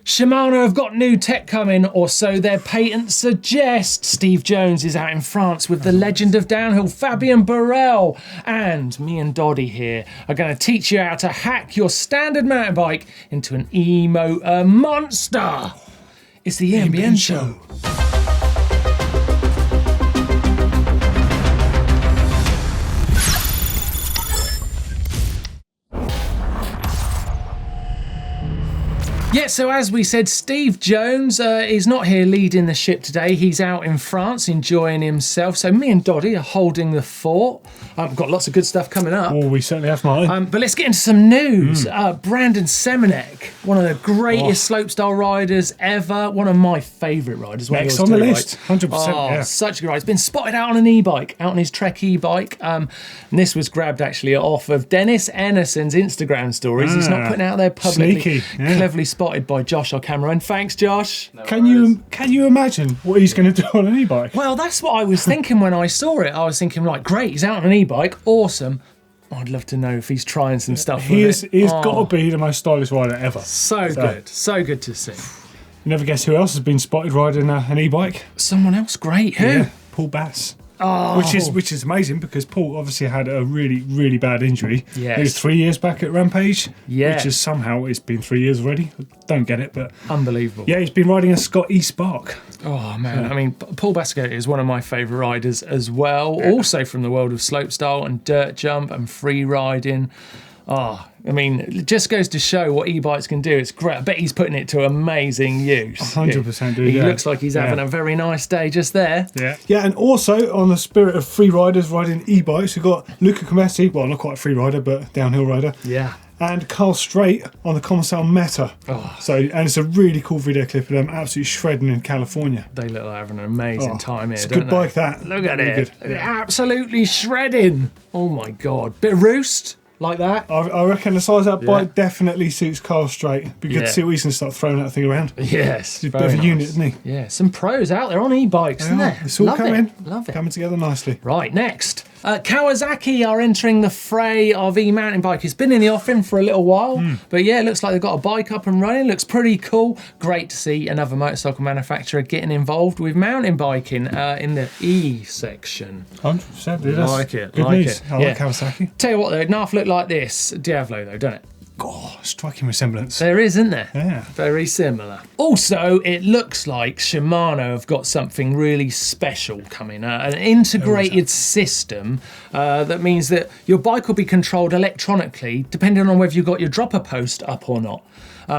Shimano have got new tech coming, or so their patent suggests. Steve Jones is out in France with the legend of downhill, Fabien Barel. And me and Doddy here are going to teach you how to hack your standard mountain bike into an e-motor monster. It's the EMBN show. Yeah, so as we said, Steve Jones is not here leading the ship today. He's out in France enjoying himself. So me and Doddy are holding the fort. We've got lots of good stuff coming up. Oh, we certainly have, Martyn. But let's get into some news. Brandon Semenek, one of the greatest slopestyle riders ever. One of my favourite riders. Next on the list, 100%. Yeah. Such a good ride. He's been spotted out on an e-bike, out on his Trek e-bike. And this was grabbed actually off of Dennis Enerson's Instagram stories. He's not putting it out there publicly. Sneaky, yeah. Cleverly spotted by Josh, our cameraman. Thanks, Josh. No can you imagine what he's going to do on an e-bike? Well, that's what I was thinking when I saw it. I was thinking, like, great, he's out on an e-bike, awesome. I'd love to know if he's trying some stuff. He's got to be the most stylish rider ever. So good to see. You never guess who else has been spotted riding an e-bike? Someone else great. Who? Yeah, Paul Bass. Oh. Which is amazing because Paul obviously had a really, really bad injury. Yes. He was 3 years back at Rampage. Yeah. Which is somehow, it's been 3 years already. I don't get it, but... Unbelievable. Yeah, he's been riding a Scott E-Spark. Oh, man. Yeah. I mean, Paul Basco is one of my favourite riders as well. Yeah. Also from the world of slopestyle and dirt jump and free riding. Oh, I mean, it just goes to show what e-bikes can do. It's great. I bet he's putting it to amazing use. 100% dude. He looks like he's having a very nice day just there. Yeah, and also on the spirit of free riders riding e-bikes, we've got Luca Cometti, well, not quite a free rider, but downhill rider. Yeah. And Carl Strait on the Commercell Meta. Oh. And it's a really cool video clip of them absolutely shredding in California. They look like having an amazing time here, it's a good bike, that. Look at it. Absolutely shredding. Oh, my God. Bit of roost. Like that? I reckon the size of that bike definitely suits Carl Strait. Be good to see what he's going to start throwing that thing around. Yes. He's a bit of a unit, isn't he? Yeah, some pros out there on e-bikes, isn't there? It's all coming. Love it. Coming together nicely. Right, next. Kawasaki are entering the fray of e-mountain bike. It's been in the offing for a little while, but yeah, it looks like they've got a bike up and running. Looks pretty cool. Great to see another motorcycle manufacturer getting involved with mountain biking in the E section. 100%, dude. Like it. Good news. I like Kawasaki. Tell you what though, Narf look like this. Diavolo though, don't it? Oh, striking resemblance. There is, isn't there? Yeah. Very similar. Also, it looks like Shimano have got something really special coming. An integrated system that means that your bike will be controlled electronically depending on whether you've got your dropper post up or not.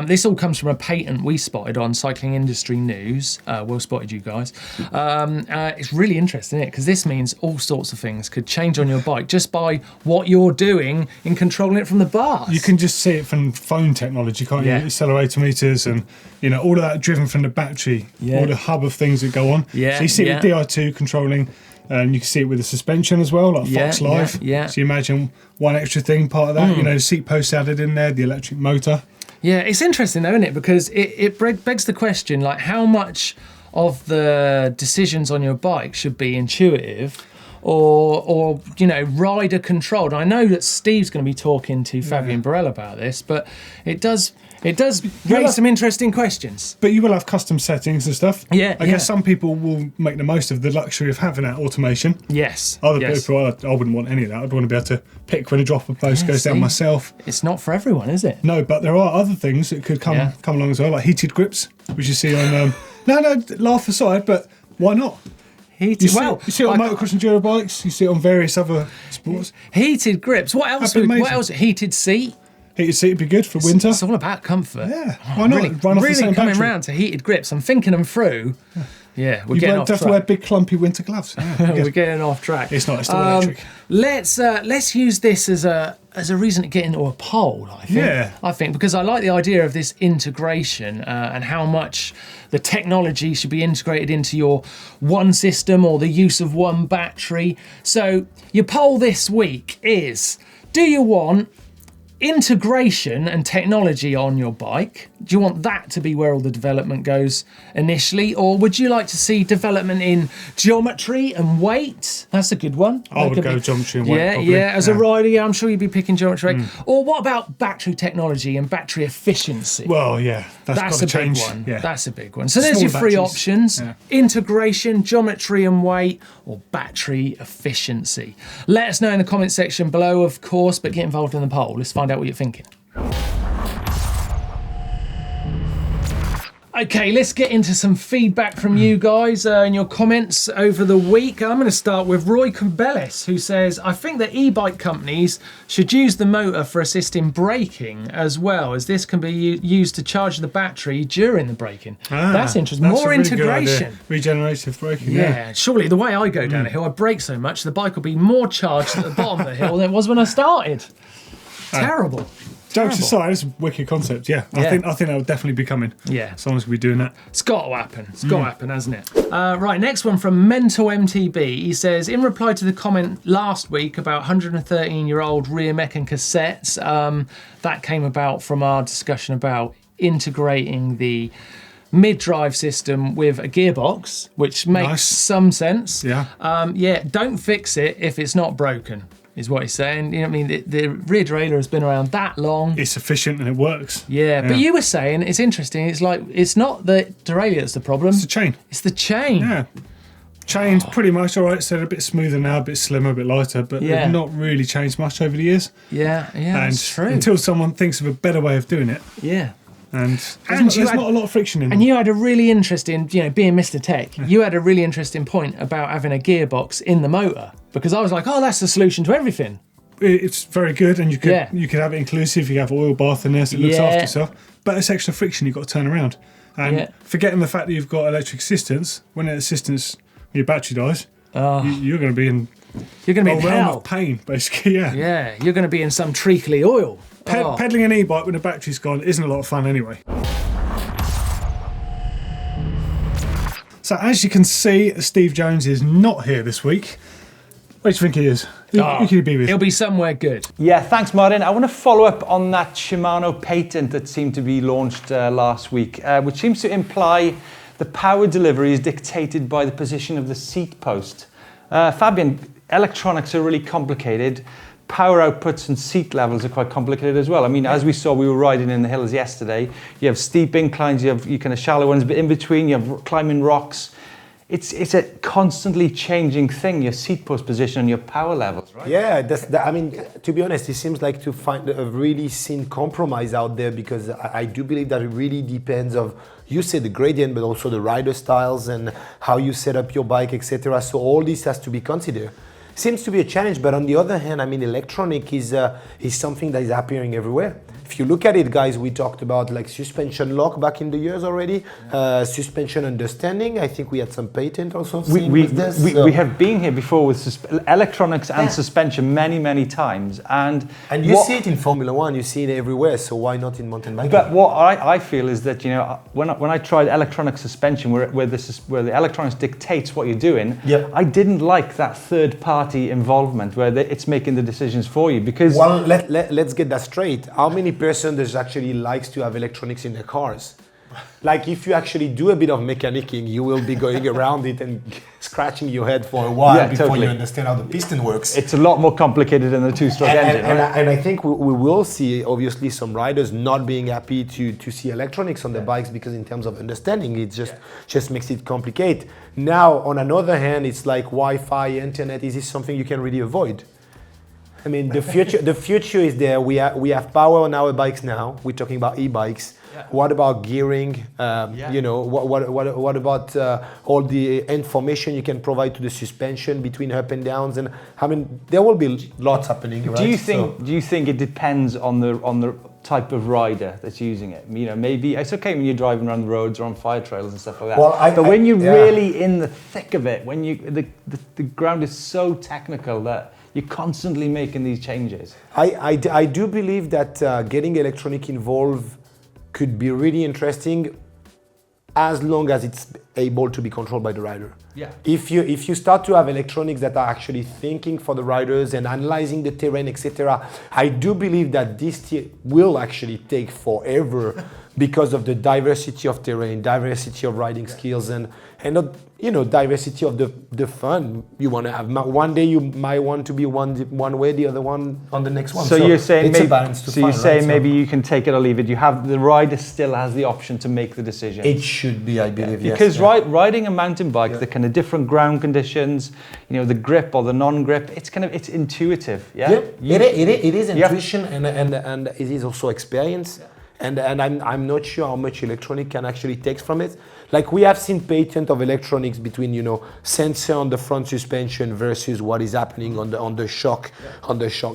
This all comes from a patent we spotted on Cycling Industry News. Well spotted, you guys. It's really interesting, isn't it? Because this means all sorts of things could change on your bike just by what you're doing in controlling it from the bars. You can just see it from phone technology, can't you? Accelerator meters and all of that driven from the battery, all the hub of things that go on. Yeah. So you see it with Di2 controlling. And you can see it with the suspension as well, like Fox Live. Yeah. So you imagine one extra thing, part of that, the seat post added in there, the electric motor. Yeah, it's interesting though, isn't it? Because it begs the question, like, how much of the decisions on your bike should be intuitive or rider controlled? I know that Steve's going to be talking to Fabien Barel about this, but it does raise some interesting questions. But you will have custom settings and stuff. Yeah. I guess some people will make the most of the luxury of having that automation. Yes. Other people, I wouldn't want any of that. I'd want to be able to pick when a dropper post goes down myself. It's not for everyone, is it? No, but there are other things that could come along as well, like heated grips, which you see on... no, laugh aside, but why not? You see it on motocross enduro bikes. You see it on various other sports. Heated grips. What else? What else? Heated seat. Heated seat would be good for winter. It's all about comfort. Yeah. Why not? Really, Run off the same coming battery. round to heated grips. I'm thinking them through. Yeah, we're getting off track. You have to wear big clumpy winter gloves. We're getting off track. It's not. It's still electric. Let's use this as a reason to get into a poll. I think. Yeah. I think because I like the idea of this integration and how much the technology should be integrated into your one system or the use of one battery. So your poll this week is: do you want integration and technology on your bike, do you want that to be where all the development goes initially, or would you like to see development in geometry and weight? That's a good one. I would go geometry and weight. Yeah. As a rider, I'm sure you'd be picking geometry. Or what about battery technology and battery efficiency? Well, yeah, that's a change. big one. Yeah. That's a big one. So there's your three options: integration, geometry and weight, or battery efficiency. Let us know in the comment section below, of course, but get involved in the poll. Let's find out what you're thinking. Okay, let's get into some feedback from you guys in your comments over the week. I'm going to start with Roy Cabellis, who says, I think that e-bike companies should use the motor for assisting braking as well, as this can be used to charge the battery during the braking. That's interesting. More integration. Regenerative braking. Yeah, surely the way I go down a hill, I brake so much, the bike will be more charged at the bottom of the hill than it was when I started. Terrible. Jokes aside, it's a wicked concept. Yeah, I think that would definitely be coming. Yeah, someone's gonna be doing that. It's got to happen. It's got to happen, hasn't it? Right, next one from Mental MTB. He says, in reply to the comment last week about 113-year-old rear mech and cassettes, that came about from our discussion about integrating the mid-drive system with a gearbox, which makes some sense. Yeah. Don't fix it if it's not broken, is what he's saying. You know what I mean? The rear derailleur has been around that long. It's efficient and it works. Yeah, but you were saying, it's interesting, it's like, it's not the derailleur that's the problem. It's the chain. It's the chain. Yeah. Chain's pretty much all right, so they're a bit smoother now, a bit slimmer, a bit lighter, but they've not really changed much over the years. Yeah, that's true. Until someone thinks of a better way of doing it. Yeah. And there's not a lot of friction in them. And you had a really interesting, being Mr. Tech, you had a really interesting point about having a gearbox in the motor, because I was like, oh, that's the solution to everything. It's very good, and you could have it inclusive. You have oil bath in there, so it looks after itself. But it's extra friction you've got to turn around. And forgetting the fact that you've got electric assistance, when your battery dies, you're going to be in hell. Of pain, basically. Yeah, you're going to be in some treacly oil. Pedaling an e-bike when the battery's gone isn't a lot of fun anyway. So as you can see, Steve Jones is not here this week. Where do you think he is? Who could he be with? He'll be somewhere good. Yeah, thanks, Martyn. I want to follow up on that Shimano Patent that seemed to be launched last week, which seems to imply the power delivery is dictated by the position of the seat post. Fabien, electronics are really complicated. Power outputs and seat levels are quite complicated as well. I mean, as we saw, we were riding in the hills yesterday. You have steep inclines, you kind of shallow ones, but in between you have climbing rocks. It's a constantly changing thing, your seat post position and your power levels, right? Yeah, I mean, to be honest, it seems like to find a really thin compromise out there, because I do believe that it really depends of, you say the gradient, but also the rider styles and how you set up your bike, etc. So all this has to be considered. Seems to be a challenge, but on the other hand, I mean, electronic is something that is appearing everywhere. If you look at it, guys, we talked about like suspension lock back in the years already, suspension understanding. I think we had some patent or something with this. We have been here before with electronics and suspension many times. And you see it in Formula One, you see it everywhere, so why not in mountain biking? But what I feel is that, when I tried electronic suspension, where the electronics dictates what you're doing, I didn't like that third party involvement where it's making the decisions for you, because... Well, let's get that straight. How many person that actually likes to have electronics in their cars? Like, if you actually do a bit of mechanicking, you will be going around it and scratching your head for a while before you understand how the piston works. It's a lot more complicated than the two-stroke engine, right? And I think we will see, obviously, some riders not being happy to see electronics on their bikes, because in terms of understanding, it just makes it complicated. Now, on another hand, it's like Wi-Fi, internet. Is this something you can really avoid? I mean, the future is there. We have power on our bikes now. We're talking about e-bikes. What about gearing? What about all the information you can provide to the suspension between up and downs? And I mean, there will be lots happening. Right? Do you think it depends on the type of rider that's using it? Maybe it's okay when you're driving around the roads or on fire trails and stuff like that. But when you're really in the thick of it, when the ground is so technical that you're constantly making these changes. I do believe that getting electronic involved could be really interesting, as long as it's able to be controlled by the rider. Yeah. If you start to have electronics that are actually thinking for the riders and analyzing the terrain, etc., I do believe that this will actually take forever because of the diversity of terrain, diversity of riding skills, and diversity of the fun you want to have. One day you might want to be one way, the other one on the next one. So you're saying it's maybe, a balance to so find, you're saying right? maybe you can take it or leave it. The rider still has the option to make the decision. It should be, I believe, yes. Because riding a mountain bike, the kind of different ground conditions, the grip or the non-grip, it's intuitive. Yeah, it is intuition and it is also experience. And I'm not sure how much electronic can actually take from it. Like we have seen patent of electronics between sensor on the front suspension versus what is happening on the shock,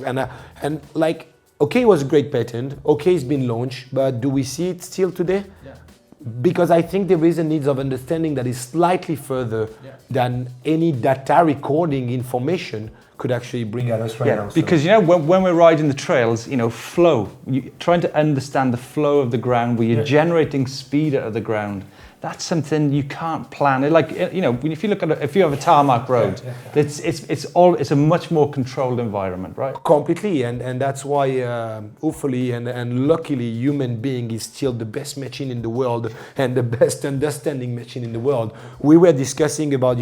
and like okay, it was a great patent. Okay, it's been launched, but do we see it still today? Yeah. Because I think there is a need of understanding that is slightly further than any data recording information could actually bring at us right now. Because when we're riding the trails, flow, trying to understand the flow of the ground where you're generating speed out of the ground, that's something you can't plan. Like if you look at if you have a tarmac road, it's a much more controlled environment, right? Completely, and that's why hopefully and luckily human being is still the best machine in the world and the best understanding machine in the world. We were discussing about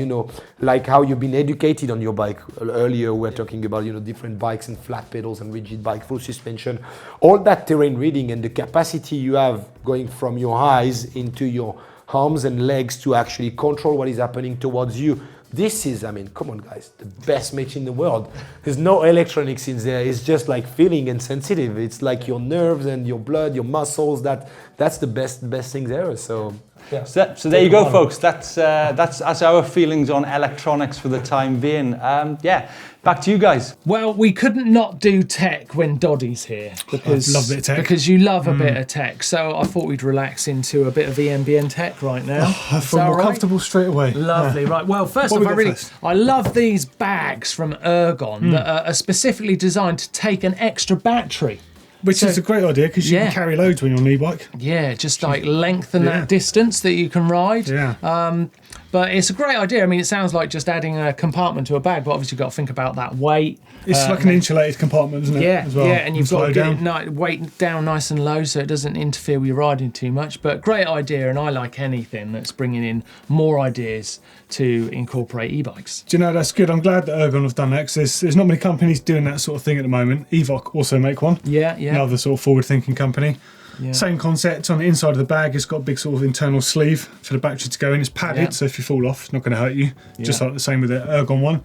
like how you've been educated on your bike earlier. We're talking about different bikes and flat pedals and rigid bike, full suspension, all that terrain reading and the capacity you have going from your eyes into your arms and legs to actually control what is happening towards you. This is, come on guys, the best machine in the world. There's no electronics in there. It's just like feeling and sensitive. It's like your nerves and your blood, your muscles. That's the best things ever. So. Yeah. So there you go, folks. That's our feelings on electronics for the time being. Back to you guys. Well, we couldn't not do tech when Doddy's here because I love a bit of tech. Because you love a bit of tech. So I thought we'd relax into a bit of EMBN tech right now. I feel more comfortable straight away. Lovely, right? Well, first off, I love these bags from Ergon that are specifically designed to take an extra battery. Which is a great idea because you can carry loads when you're on an e-bike. Yeah, just like lengthen that distance that you can ride. Yeah. But it's a great idea. It sounds like just adding a compartment to a bag, but obviously you've got to think about that weight. It's like an insulated compartment, isn't it? Yeah, as well? And you've got to get it weight down nice and low so it doesn't interfere with your riding too much. But great idea, and I like anything that's bringing in more ideas to incorporate e-bikes. Do you know, that's good. I'm glad that Ergon have done that because there's not many companies doing that sort of thing at the moment. Evoc also make one. Yeah. Another sort of forward-thinking company. Yeah. Same concept. On the inside of the bag, it's got a big sort of internal sleeve for the battery to go in. It's padded, so if you fall off, it's not going to hurt you. Just like the same with the Ergon one.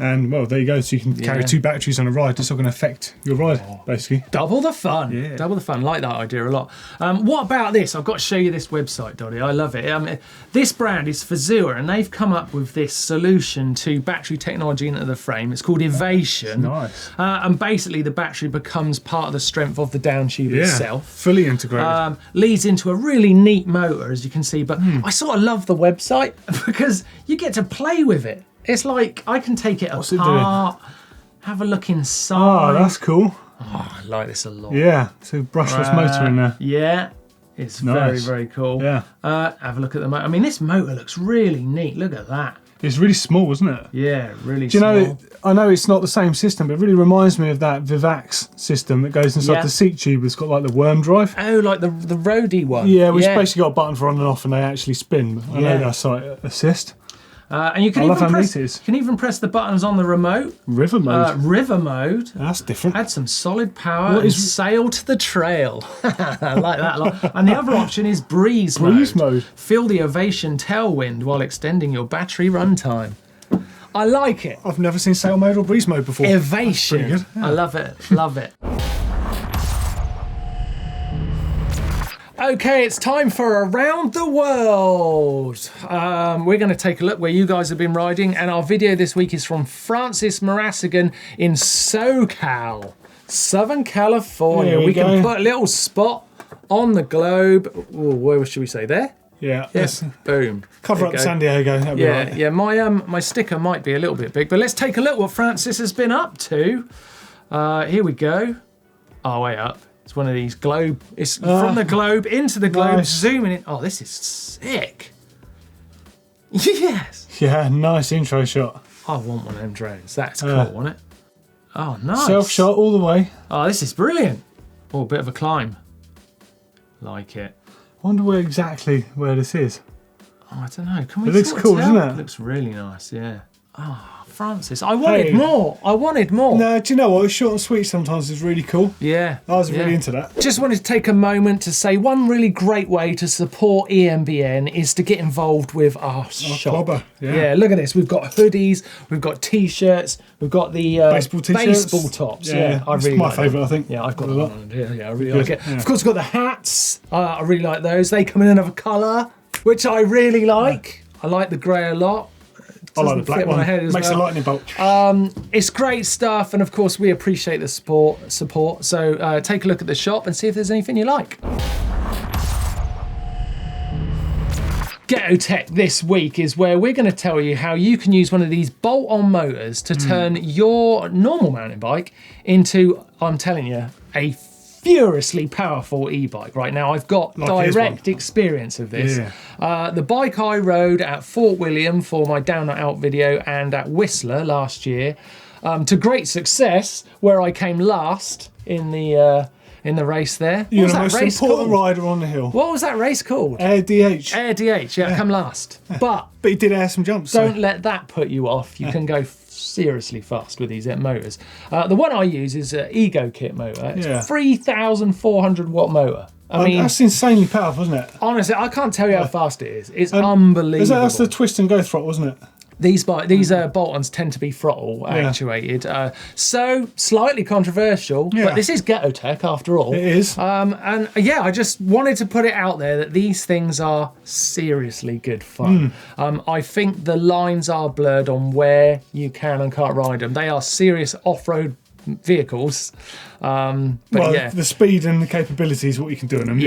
And well, there you go. So you can carry two batteries on a ride. It's not going to affect your ride, basically. Double the fun. Yeah. Double the fun. Like that idea a lot. What about this? I've got to show you this website, Doddy. I love it. This brand is Fazua, and they've come up with this solution to battery technology into the frame. It's called Evation. Nice. And basically, the battery becomes part of the strength of the down tube itself. Fully integrated. Leads into a really neat motor, as you can see. But I sort of love the website because you get to play with it. It's like I can take it apart, have a look inside. Oh, that's cool. Oh, I like this a lot. Yeah, so brushless motor in there. Yeah, it's very, very cool. Yeah. Have a look at the motor. This motor looks really neat. Look at that. It's really small, isn't it? Yeah, really small. Do you know, I know it's not the same system, but it really reminds me of that Vivax system that goes inside the seat tube. It's got like the worm drive. Oh, like the roadie one. Yeah, which basically got a button for on and off and they actually spin. I know that's like assist. And you can even press the buttons on the remote. River mode. River mode. That's different. Add some solid power and sail to the trail. I like that a lot. And the other option is breeze mode. Breeze mode. Feel the Ovation tailwind while extending your battery runtime. I like it. I've never seen sail mode or breeze mode before. Ovation. Yeah. I love it. Love it. Okay, it's time for Around the World. We're going to take a look where you guys have been riding, and our video this week is from Francis Marasigan in SoCal, Southern California. We can put a little spot on the globe. Ooh, where should we say? There? Yeah. Yes. Boom. Cover up San Diego. That'd be right. Yeah. My sticker might be a little bit big, but let's take a look what Francis has been up to. Here we go. Oh, way up. It's one of these globe. It's from the globe into the globe, zooming in. Oh, this is sick. Yes. Yeah, nice intro shot. I want one of them drones. That's cool, isn't it? Oh, nice. Self-shot all the way. Oh, this is brilliant. Oh, a bit of a climb. Like it. I wonder where this is. Oh, I don't know. Can we? It looks cool, doesn't it? It looks really nice. Yeah. Oh, Francis, I wanted more. I wanted more. No, do you know what? Short and sweet sometimes is really cool. Yeah. I was really into that. Just wanted to take a moment to say one really great way to support EMBN is to get involved with our shop. Clobber, yeah, look at this. We've got hoodies, we've got T-shirts, we've got the baseball T-shirts. baseball tops. Yeah, I really my like favourite, I think. Yeah, I've got one on here. Yeah, I really Good. like it. Yeah. Of course, we've got the hats. I really like those. They come in another colour, which I really like. I like the grey a lot. I like the black one. Makes a lightning bolt. It's great stuff, and of course we appreciate the support. So take a look at the shop and see if there's anything you like. Ghetto Tech this week is where we're going to tell you how you can use one of these bolt-on motors to turn your normal mountain bike into, I'm telling you, a furiously powerful e-bike. Right now I've got direct experience of this. The bike I rode at Fort William for my Down Not Out video and at Whistler last year to great success, where I came last in the race there. You're the most important rider on the hill. What was that race called? Air DH. Air DH, yeah, I come last. But he did air some jumps. Don't let that put you off. You can go seriously fast with these motors. The one I use is an Ego Kit motor. It's a 3,400 watt motor. I mean, that's insanely powerful, isn't it? Honestly, I can't tell you how fast it is. It's unbelievable. That's the twist and go throttle, isn't it? These bolt-ons tend to be throttle actuated, so slightly controversial. But this is Ghetto Tech after all. It is. And yeah, I just wanted to put it out there that these things are seriously good fun. I think the lines are blurred on where you can and can't ride them. They are serious off-road vehicles. The speed and the capabilities, what you can do in them.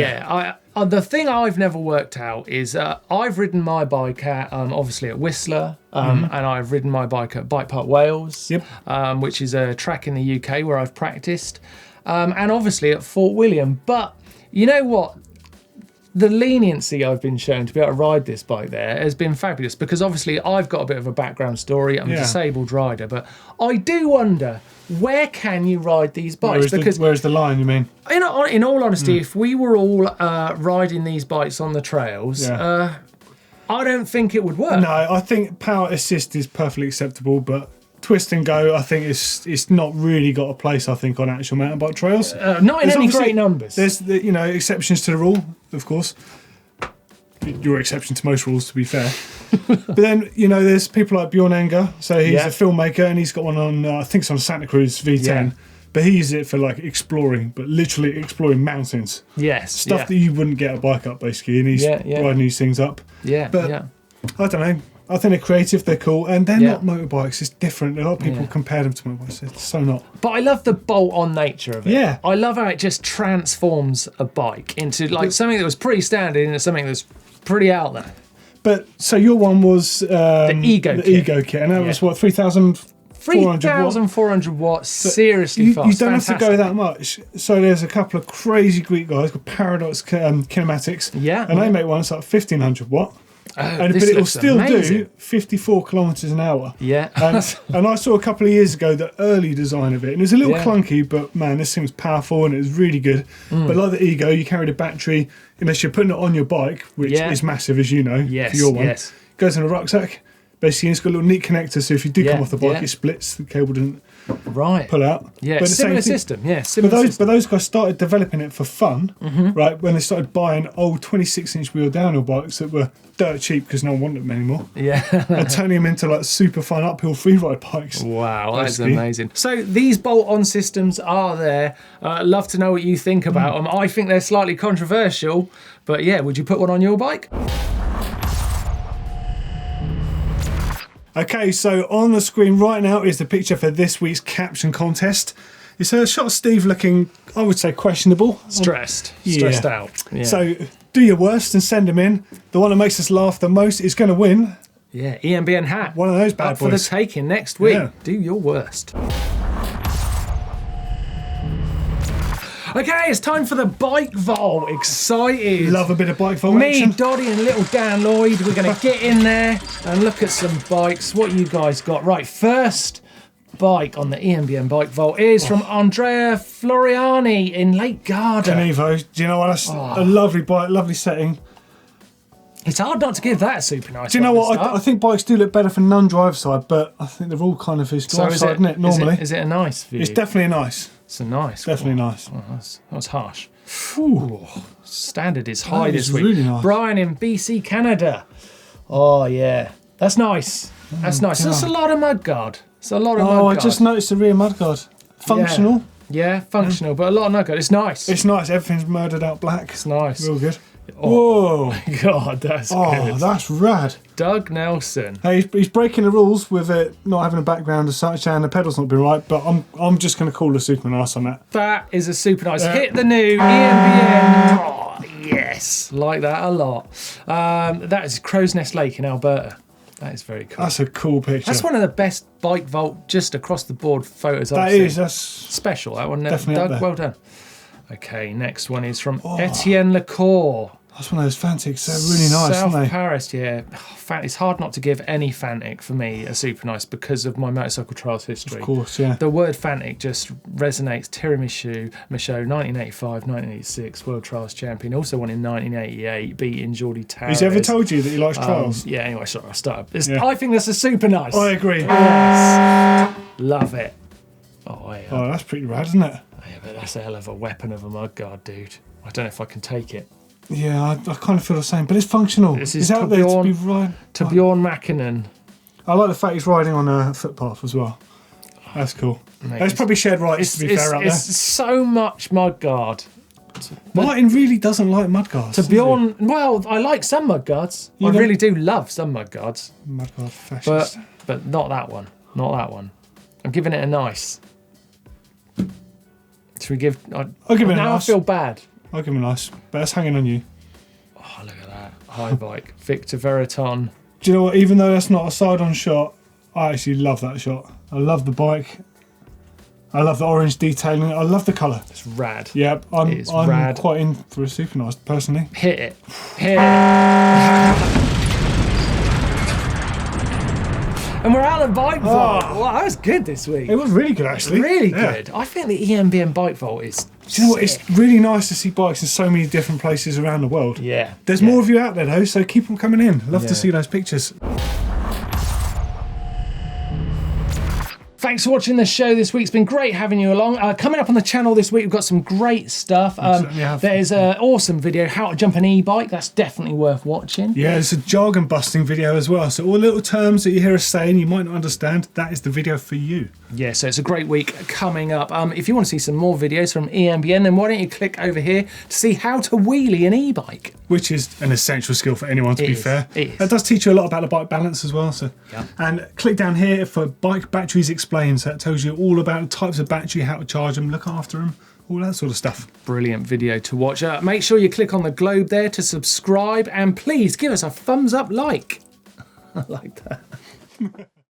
The thing I've never worked out is I've ridden my bike at obviously at Whistler, and I've ridden my bike at Bike Park Wales, which is a track in the UK where I've practiced, and obviously at Fort William. But you know what? The leniency I've been shown to be able to ride this bike there has been fabulous, because obviously I've got a bit of a background story. I'm a disabled rider, but I do wonder, where can you ride these bikes? Where's the line, you mean? In all honesty, if we were all riding these bikes on the trails, I don't think it would work. No, I think power assist is perfectly acceptable, but twist and go, I think it's not really got a place, I think, on actual mountain bike trails. Not in any great numbers. There's exceptions to the rule, of course. Your exception to most rules, to be fair. But then, there's people like Bjorn Enger, so he's a filmmaker, and he's got one on, I think it's on Santa Cruz V10. But he uses it for exploring, but literally exploring mountains. Stuff that you wouldn't get a bike up, basically, and he's riding these things up. I don't know. I think they're creative, they're cool, and they're not motorbikes. It's different. A lot of people compare them to motorbikes. It's so not. But I love the bolt-on nature of it. Yeah. I love how it just transforms a bike into something that was pretty standard into something that's pretty out there. But so your one was the Ego Kit, and that was what, 3,400 watts, seriously fast. You don't have to go that much. So there's a couple of crazy Greek guys called Paradox Kinematics, and they make one that's 1,500 watt. But it'll still do 54 kilometres an hour. And I saw a couple of years ago the early design of it, and it was a little clunky, but man, this thing was powerful and it was really good. But like the Ego, you carried a battery, unless you're putting it on your bike, which is massive, as you know, for your one. It goes in a rucksack. Basically, it's got a little neat connector, so if you do come off the bike, it splits, the cable doesn't pull out. But similar system, But those guys started developing it for fun, right, when they started buying old 26-inch wheel downhill bikes that were dirt cheap because no one wanted them anymore. And turning them into super fun uphill freeride bikes. Wow, that's amazing. So these bolt-on systems are there. Love to know what you think about them. I think they're slightly controversial, but would you put one on your bike? Okay, so on the screen right now is the picture for this week's Caption Contest. It's a shot of Steve looking, I would say, questionable. Stressed out. So do your worst and send them in. The one that makes us laugh the most is going to win. EMBN hat. One of those bad boys. For the taking next week. Do your worst. Okay, it's time for the bike vault. Excited. Love a bit of bike vault Me, action. Doddy and little Dan Lloyd, we're going to get in there and look at some bikes. What you guys got? Right, first bike on the EMBN bike vault is from Andrea Floriani in Lake Garda. Canevo. Do you know what? That's a lovely bike, lovely setting. It's hard not to give that a super nice. Do you know what? I think bikes do look better for non-drive side, but I think they're all kind of his drive side, isn't it? Normally, is it a nice view? It's definitely nice. It's a nice. Definitely nice. Oh, that was harsh. Ooh, standard is high That this is week. really nice. Brian in BC, Canada. Oh yeah, that's nice. That's nice. That's a lot of mudguard. It's a lot of mudguard. Oh, I just noticed the rear mudguard. Functional. Yeah, functional, but a lot of mudguard. It's nice. It's nice. Everything's murdered out black. It's nice. Real good. Oh, Whoa. God, that's good. That's rad. Doug Nelson. Hey, he's breaking the rules with it not having a background as such, and the pedal's not been right. But I'm just going to call a super nice on that. That is a super nice. Hit the new EMBN. Oh, yes, like that a lot. That is Crow's Nest Lake in Alberta. That is very cool. That's a cool picture. That's one of the best bike vault just across the board photos I've That seen. is. That's Special. That one, definitely up Doug. there. Well done. Okay, next one is from Etienne Lecour. That's one of those Fantics. They're really nice, South aren't they? Paris, yeah. It's hard not to give any Fantic for me a super nice because of my motorcycle trials history. Of course, yeah. The word Fantic just resonates. Tiramisu, Michaud, 1985, 1986, World Trials Champion. Also won in 1988, beating Geordie Towers. He's ever told you that he likes trials? Yeah, anyway, sorry, I'll start. Yeah. I think that's a super nice. I agree. Yes. Love it. Oh, yeah. Oh, that's pretty rad, isn't it? Yeah, but that's a hell of a weapon of a mudguard, dude. I don't know if I can take it. Yeah, I kind of feel the same, but it's functional. This is it's out there to be right. To Bjorn Mäkinen. I like the fact he's riding on a footpath as well. That's cool. Mate, There's probably shared rights, to be fair, out there. It's so much mudguard. Martyn really doesn't like mudguards. To Bjorn, well, I like some mudguards. I know- really do love some mudguards, Mudguard fascist. but not that one. Not that one. I'm giving it a nice. Should we give? I'll give it a now nice. I feel bad. I'll give him a nice, but that's hanging on you. Oh, look at that high bike, Victor Veriton. Do you know what? Even though that's not a side-on shot, I actually love that shot. I love the bike. I love the orange detailing. I love the colour. It's rad. Yep, It is I'm rad. quite in for a super nice, personally. Hit it. Hit it. And we're out of bike vault. Well, that was good this week. It was really good, actually. Really Yeah. good. I think the EMBN bike vault is. Do you know what? sick. It's really nice to see bikes in so many different places around the world. Yeah. There's yeah. more of you out there, though, so keep them coming in. Love Yeah. to see those pictures. Thanks for watching the show this week. It's been great having you along. Coming up on the channel this week, we've got some great stuff. certainly have. There's an awesome video, how to jump an e-bike. That's definitely worth watching. Yeah, it's a jargon busting video as well. So all the little terms that you hear us saying you might not understand, that is the video for you. Yeah, so it's a great week coming up. If you want to see some more videos from EMBN, then why don't you click over here to see how to wheelie an e-bike. Which is an essential skill for anyone, to It be is, fair. it is. That does teach you a lot about the bike balance as well. So, Yeah. And click down here for Bike Batteries Explained. So that tells you all about the types of battery, how to charge them, look after them, all that sort of stuff. Brilliant video to watch. Make sure you click on the globe there to subscribe, and please give us a thumbs up like. I like that.